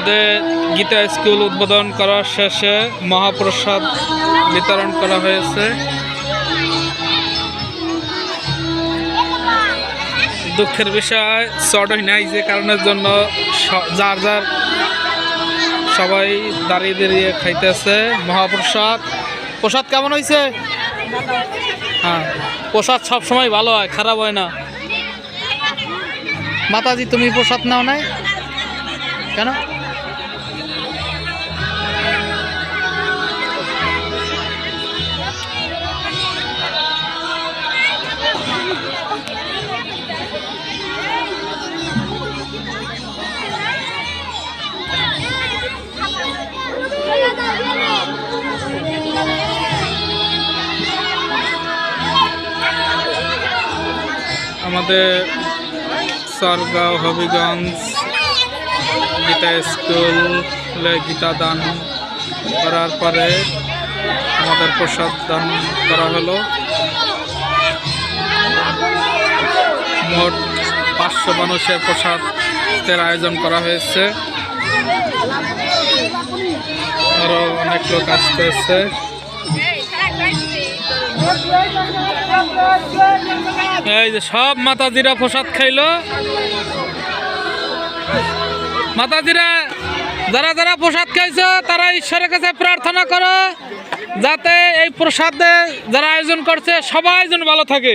আমাদের গীতা স্কুল উদ্বোধন করার শেষে মহাপ্রসাদ বিতরণ করা হয়েছে। দুঃখের বিষয় চড়ই নাই, যে কারণের জন্য যার যার সবাই দাঁড়িয়ে দাঁড়িয়ে খাইতেছে মহাপ্রসাদ। প্রসাদ কেমন হয়েছে? হ্যাঁ, প্রসাদ সবসময় ভালো হয়, খারাপ হয় না। মাতাজি, তুমি প্রসাদ নাও নাই কেন? আমাদের সরগাঁও হবিগঞ্জ গীতা স্কুলে গীতা দান করার পরে আমাদের প্রসাদ দান করা হলো। মোট 500 মানুষের প্রসাদের আয়োজন করা হয়েছে। আরো অনেক লোক আসতেছে। এই যে সব মাতাজিরা প্রসাদ খাইলো। মাতাজিরা যারা যারা প্রসাদ খাইছো তারা ঈশ্বরের কাছে প্রার্থনা করো যাতে এই প্রসাদে যারা আয়োজন করছে সবাই যেন ভালো থাকে।